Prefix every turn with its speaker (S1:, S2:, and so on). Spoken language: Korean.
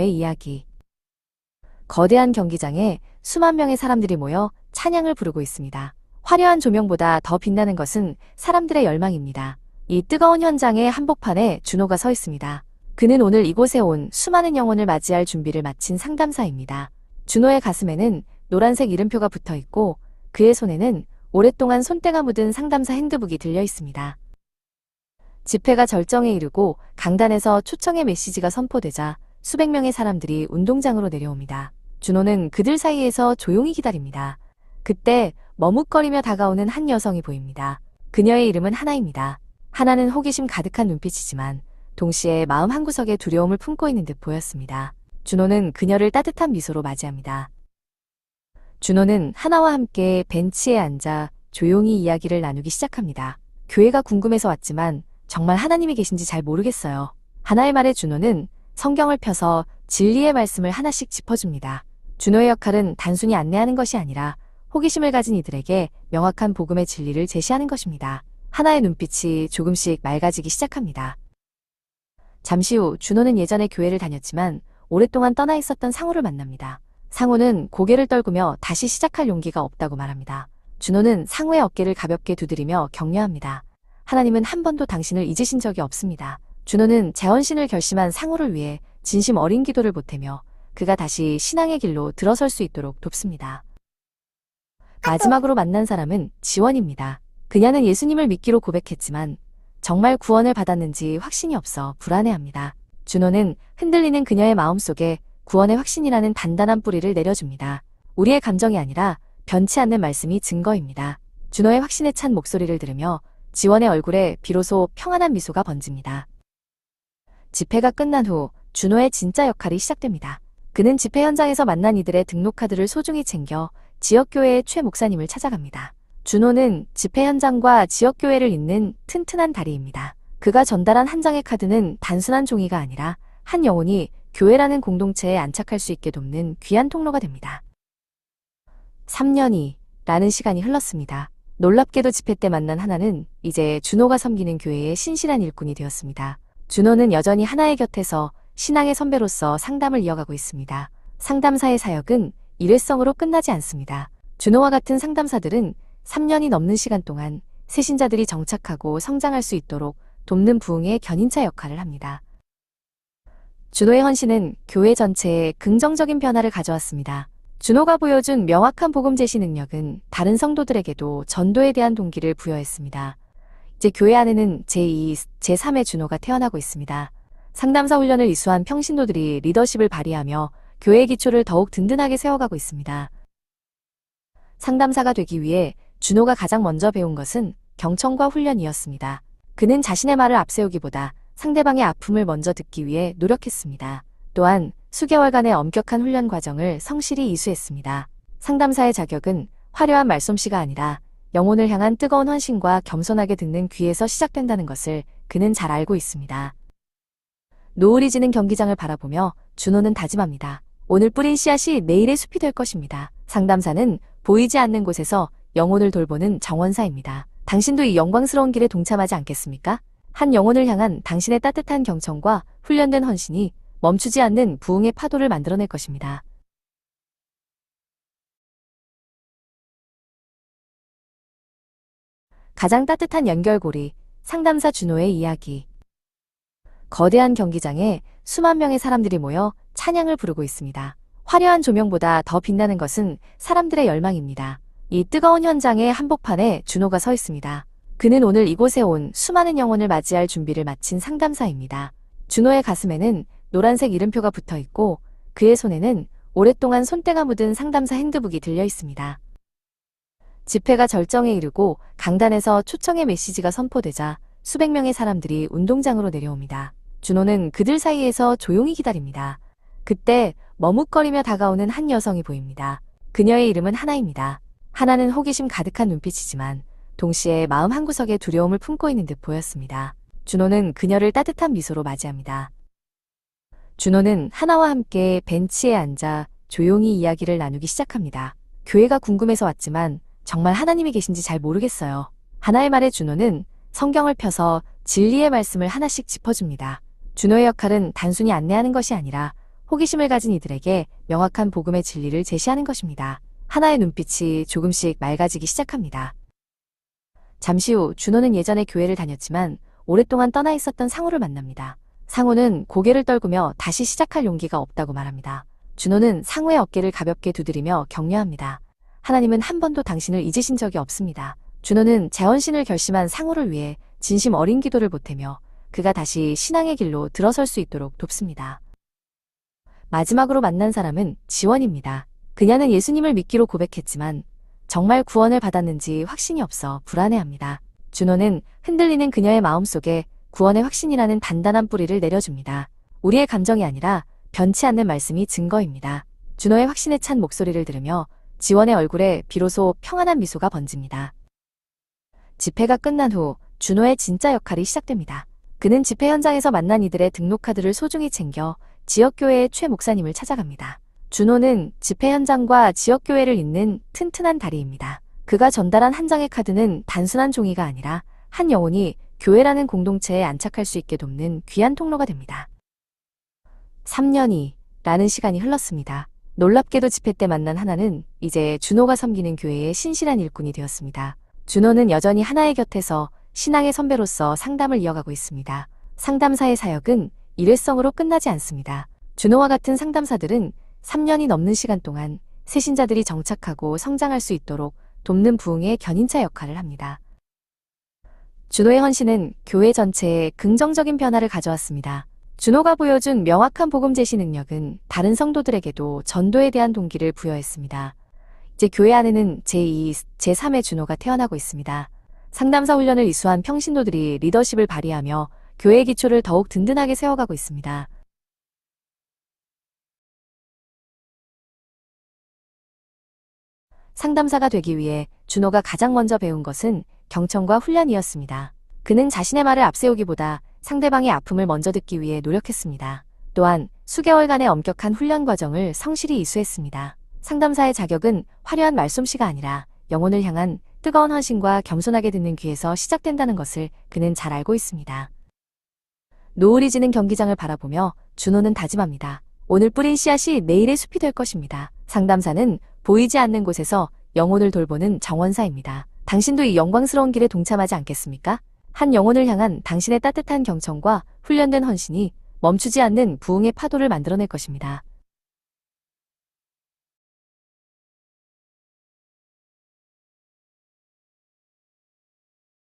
S1: 준호의 이야기. 거대한 경기장에 수만 명의 사람들이 모여 찬양을 부르고 있습니다. 화려한 조명보다 더 빛나는 것은 사람들의 열망입니다. 이 뜨거운 현장의 한복판에 준호가 서 있습니다. 그는 오늘 이곳에 온 수많은 영혼을 맞이할 준비를 마친 상담사입니다. 준호의 가슴에는 노란색 이름표가 붙어 있고 그의 손에는 오랫동안 손때가 묻은 상담사 핸드북이 들려 있습니다. 집회가 절정에 이르고 강단에서 초청의 메시지가 선포되자 수백 명의 사람들이 운동장으로 내려옵니다. 준호는 그들 사이에서 조용히 기다립니다. 그때 머뭇거리며 다가오는 한 여성이 보입니다. 그녀의 이름은 하나입니다. 하나는 호기심 가득한 눈빛이지만 동시에 마음 한구석에 두려움을 품고 있는 듯 보였습니다. 준호는 그녀를 따뜻한 미소로 맞이합니다. 준호는 하나와 함께 벤치에 앉아 조용히 이야기를 나누기 시작합니다. 교회가 궁금해서 왔지만 정말 하나님이 계신지 잘 모르겠어요. 하나의 말에 준호는 성경을 펴서 진리의 말씀을 하나씩 짚어줍니다. 준호의 역할은 단순히 안내하는 것이 아니라 호기심을 가진 이들에게 명확한 복음의 진리를 제시하는 것입니다. 하나의 눈빛이 조금씩 맑아지기 시작합니다. 잠시 후 준호는 예전에 교회를 다녔지만 오랫동안 떠나 있었던 상호를 만납니다. 상호는 고개를 떨구며 다시 시작할 용기가 없다고 말합니다. 준호는 상호의 어깨를 가볍게 두드리며 격려합니다. 하나님은 한 번도 당신을 잊으신 적이 없습니다. 준호는 재헌신을 결심한 상호를 위해 진심 어린 기도를 보태며 그가 다시 신앙의 길로 들어설 수 있도록 돕습니다. 마지막으로 만난 사람은 지원입니다. 그녀는 예수님을 믿기로 고백했지만 정말 구원을 받았는지 확신이 없어 불안해합니다. 준호는 흔들리는 그녀의 마음속에 구원의 확신이라는 단단한 뿌리를 내려줍니다. 우리의 감정이 아니라 변치 않는 말씀이 증거입니다. 준호의 확신에 찬 목소리를 들으며 지원의 얼굴에 비로소 평안한 미소가 번집니다. 집회가 끝난 후 준호의 진짜 역할이 시작됩니다. 그는 집회 현장에서 만난 이들의 등록카드를 소중히 챙겨 지역교회의 최 목사님을 찾아갑니다. 준호는 집회 현장과 지역교회를 잇는 튼튼한 다리입니다. 그가 전달한 한 장의 카드는 단순한 종이가 아니라 한 영혼이 교회라는 공동체에 안착할 수 있게 돕는 귀한 통로가 됩니다. 3년이 라는 시간이 흘렀습니다. 놀랍게도 집회 때 만난 하나는 이제 준호가 섬기는 교회의 신실한 일꾼이 되었습니다. 준호는 여전히 하나의 곁에서 신앙의 선배로서 상담을 이어가고 있습니다. 상담사의 사역은 일회성으로 끝나지 않습니다. 준호와 같은 상담사들은 3년이 넘는 시간 동안 새신자들이 정착하고 성장할 수 있도록 돕는 부흥의 견인차 역할을 합니다. 준호의 헌신은 교회 전체에 긍정적인 변화를 가져왔습니다. 준호가 보여준 명확한 복음 제시 능력은 다른 성도들에게도 전도에 대한 동기를 부여했습니다. 이제 교회 안에는 제2, 제3의 준호가 태어나고 있습니다. 상담사 훈련을 이수한 평신도들이 리더십을 발휘하며 교회의 기초를 더욱 든든하게 세워가고 있습니다. 상담사가 되기 위해 준호가 가장 먼저 배운 것은 경청과 훈련이었습니다. 그는 자신의 말을 앞세우기보다 상대방의 아픔을 먼저 듣기 위해 노력했습니다. 또한 수개월간의 엄격한 훈련 과정을 성실히 이수했습니다. 상담사의 자격은 화려한 말솜씨가 아니라 영혼을 향한 뜨거운 헌신과 겸손하게 듣는 귀에서 시작된다는 것을 그는 잘 알고 있습니다. 노을이 지는 경기장을 바라보며 준호는 다짐합니다. 오늘 뿌린 씨앗이 내일의 숲이 될 것입니다. 상담사는 보이지 않는 곳에서 영혼을 돌보는 정원사입니다. 당신도 이 영광스러운 길에 동참하지 않겠습니까? 한 영혼을 향한 당신의 따뜻한 경청과 훈련된 헌신이 멈추지 않는 부흥의 파도를 만들어낼 것입니다. 가장 따뜻한 연결고리, 상담사 준호의 이야기. 거대한 경기장에 수만 명의 사람들이 모여 찬양을 부르고 있습니다. 화려한 조명보다 더 빛나는 것은 사람들의 열망입니다. 이 뜨거운 현장의 한복판에 준호가 서 있습니다. 그는 오늘 이곳에 온 수많은 영혼을 맞이할 준비를 마친 상담사입니다. 준호의 가슴에는 노란색 이름표가 붙어 있고 그의 손에는 오랫동안 손때가 묻은 상담사 핸드북이 들려 있습니다. 집회가 절정에 이르고 강단에서 초청의 메시지가 선포되자 수백 명의 사람들이 운동장으로 내려옵니다. 준호는 그들 사이에서 조용히 기다립니다. 그때 머뭇거리며 다가오는 한 여성이 보입니다. 그녀의 이름은 하나입니다. 하나는 호기심 가득한 눈빛이지만 동시에 마음 한구석에 두려움을 품고 있는 듯 보였습니다. 준호는 그녀를 따뜻한 미소로 맞이합니다. 준호는 하나와 함께 벤치에 앉아 조용히 이야기를 나누기 시작합니다. 교회가 궁금해서 왔지만 정말 하나님이 계신지 잘 모르겠어요. 하나의 말에 준호는 성경을 펴서 진리의 말씀을 하나씩 짚어줍니다. 준호의 역할은 단순히 안내하는 것이 아니라 호기심을 가진 이들에게 명확한 복음의 진리를 제시하는 것입니다. 하나의 눈빛이 조금씩 맑아지기 시작합니다. 잠시 후 준호는 예전에 교회를 다녔지만 오랫동안 떠나 있었던 상우를 만납니다. 상우는 고개를 떨구며 다시 시작할 용기가 없다고 말합니다. 준호는 상우의 어깨를 가볍게 두드리며 격려합니다. 하나님은 한 번도 당신을 잊으신 적이 없습니다. 준호는 재헌신을 결심한 상우를 위해 진심 어린 기도를 보태며 그가 다시 신앙의 길로 들어설 수 있도록 돕습니다. 마지막으로 만난 사람은 지원입니다. 그녀는 예수님을 믿기로 고백했지만 정말 구원을 받았는지 확신이 없어 불안해합니다. 준호는 흔들리는 그녀의 마음속에 구원의 확신이라는 단단한 뿌리를 내려줍니다. 우리의 감정이 아니라 변치 않는 말씀이 증거입니다. 준호의 확신에 찬 목소리를 들으며 지원의 얼굴에 비로소 평안한 미소가 번집니다. 집회가 끝난 후 준호의 진짜 역할이 시작됩니다. 그는 집회 현장에서 만난 이들의 등록카드를 소중히 챙겨 지역교회의 최 목사님을 찾아갑니다. 준호는 집회 현장과 지역교회를 잇는 튼튼한 다리입니다. 그가 전달한 한 장의 카드는 단순한 종이가 아니라 한 영혼이 교회라는 공동체에 안착할 수 있게 돕는 귀한 통로가 됩니다. 3년이 라는 시간이 흘렀습니다. 놀랍게도 집회 때 만난 하나는 이제 준호가 섬기는 교회의 신실한 일꾼이 되었습니다. 준호는 여전히 하나의 곁에서 신앙의 선배로서 상담을 이어가고 있습니다. 상담사의 사역은 일회성으로 끝나지 않습니다. 준호와 같은 상담사들은 3년이 넘는 시간 동안 새신자들이 정착하고 성장할 수 있도록 돕는 부흥의 견인차 역할을 합니다. 준호의 헌신은 교회 전체에 긍정적인 변화를 가져왔습니다. 준호가 보여준 명확한 복음 제시 능력은 다른 성도들에게도 전도에 대한 동기를 부여했습니다. 이제 교회 안에는 제2, 제3의 준호가 태어나고 있습니다. 상담사 훈련을 이수한 평신도들이 리더십을 발휘하며 교회의 기초를 더욱 든든하게 세워가고 있습니다. 상담사가 되기 위해 준호가 가장 먼저 배운 것은 경청과 훈련이었습니다. 그는 자신의 말을 앞세우기보다 상대방의 아픔을 먼저 듣기 위해 노력했습니다. 또한 수개월간의 엄격한 훈련 과정을 성실히 이수했습니다. 상담사의 자격은 화려한 말솜씨가 아니라 영혼을 향한 뜨거운 헌신과 겸손하게 듣는 귀에서 시작된다는 것을 그는 잘 알고 있습니다. 노을이 지는 경기장을 바라보며 준호는 다짐합니다. 오늘 뿌린 씨앗이 내일의 숲이 될 것입니다. 상담사는 보이지 않는 곳에서 영혼을 돌보는 정원사입니다. 당신도 이 영광스러운 길에 동참하지 않겠습니까? 한 영혼을 향한 당신의 따뜻한 경청과 훈련된 헌신이 멈추지 않는 부흥의 파도를 만들어낼 것입니다.